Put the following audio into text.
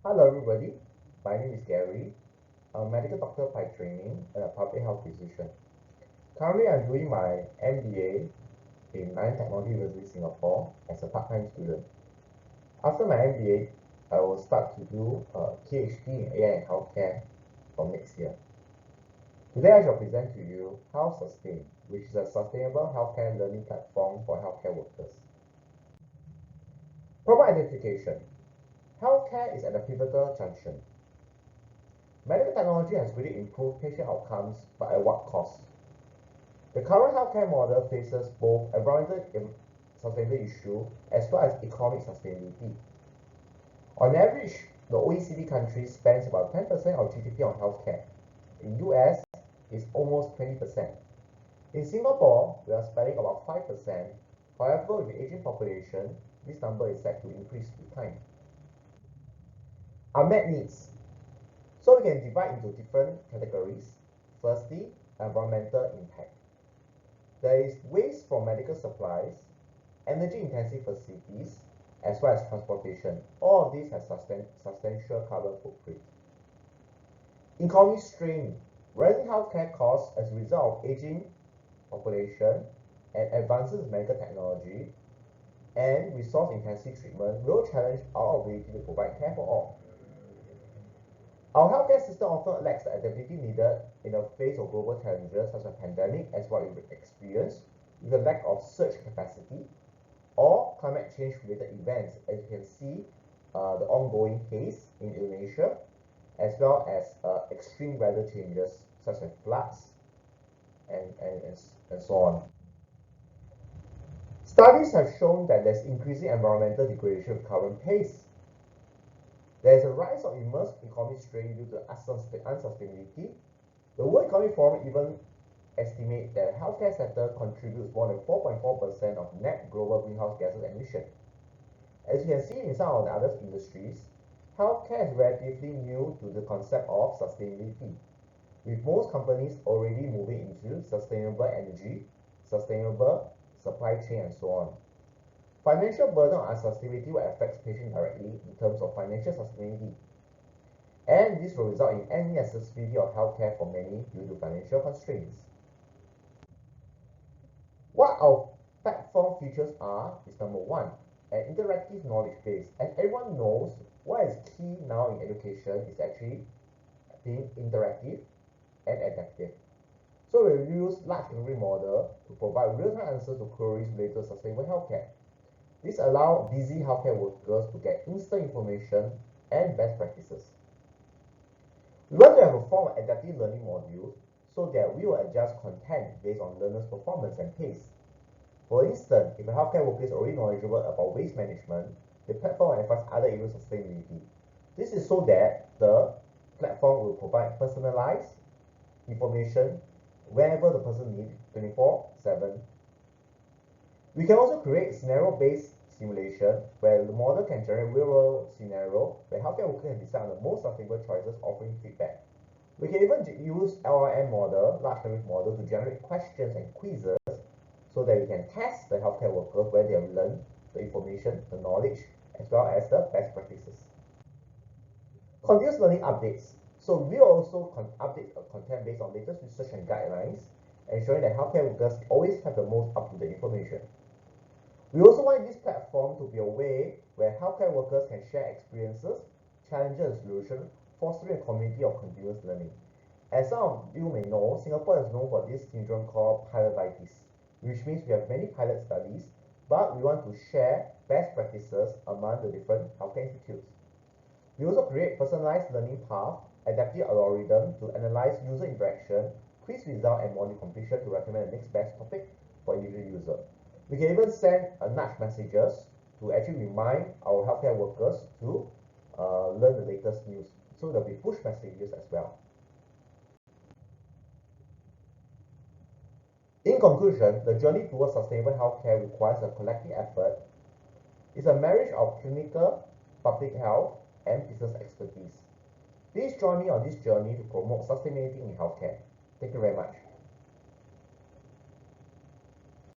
Hello everybody, my name is Gary. I'm a medical doctor by training and a public health physician. Currently, I'm doing my MBA in Technology University Singapore as a part-time student. After my MBA, I will start to do a PhD in AI and healthcare from next year. Today, I shall present to you HealthSustain, which is a sustainable healthcare learning platform for healthcare workers. Problem identification. Healthcare is at a pivotal junction. Medical technology has really improved patient outcomes, but at what cost? The current healthcare model faces both environmental sustainability issue as well as economic sustainability. On average, the OECD countries spends about 10% of GDP on healthcare. In US, it's almost 20%. In Singapore, we are spending about 5%. However, with the aging population, this number is set to increase with time. Unmet needs. So we can divide into different categories. Firstly, environmental impact. There is waste from medical supplies, energy-intensive facilities, as well as transportation. All of these have substantial carbon footprint. Economic strain. Rising healthcare costs as a result of aging population and advances in medical technology and resource-intensive treatment will challenge our ability to provide care for all. Our healthcare system often lacks the adaptability needed in the face of global challenges such as pandemic, as what we've experienced, with a lack of surge capacity or climate change related events, as you can see the ongoing case in Indonesia, as well as extreme weather changes such as floods and so on. Studies have shown that there's increasing environmental degradation with current pace. There is a rise of immense economic strain due to unsustainability. The World Economic Forum even estimates that the healthcare sector contributes more than 4.4% of net global greenhouse gases emission. As you can see in some of the other industries, healthcare is relatively new to the concept of sustainability, with most companies already moving into sustainable energy, sustainable supply chain, and so on. Financial burden on unsustainability will affect patients directly in terms of financial sustainability, and this will result in any accessibility of healthcare for many due to financial constraints. What our platform features are is number one, an interactive knowledge base. As everyone knows, what is key now in education is actually being interactive and adaptive. So we use large language model to provide real-time answers to queries related to sustainable healthcare. This allows busy healthcare workers to get instant information and best practices. We want to have a form of adaptive learning module so that we will adjust content based on learners' performance and pace. For instance, if a healthcare worker is already knowledgeable about waste management, the platform will emphasize other areas of sustainability. This is so that the platform will provide personalized information whenever the person needs 24/7. We can also create scenario-based simulation where the model can generate real-world scenario where healthcare workers can decide on the most sustainable choices, offering feedback. We can even use LLM model, large language model, to generate questions and quizzes so that we can test the healthcare workers where they have learned the information, the knowledge, as well as the best practices. Continuous learning updates. So we also update content based on latest research and guidelines, ensuring that healthcare workers always have the most up-to-date information. We also want this platform to be a way where healthcare workers can share experiences, challenges, and solutions, fostering a community of continuous learning. As some of you may know, Singapore is known for this syndrome called pilotitis, which means we have many pilot studies, but we want to share best practices among the different healthcare institutes. We also create personalized learning path, adaptive algorithm to analyze user interaction, quiz result, and module completion to recommend the next best topic for individual user. We can even send nudge messages to actually remind our healthcare workers to learn the latest news. So there'll be push messages as well. In conclusion, the journey towards sustainable healthcare requires a collective effort. It's a marriage of clinical, public health, and business expertise. Please join me on this journey to promote sustainability in healthcare. Thank you very much.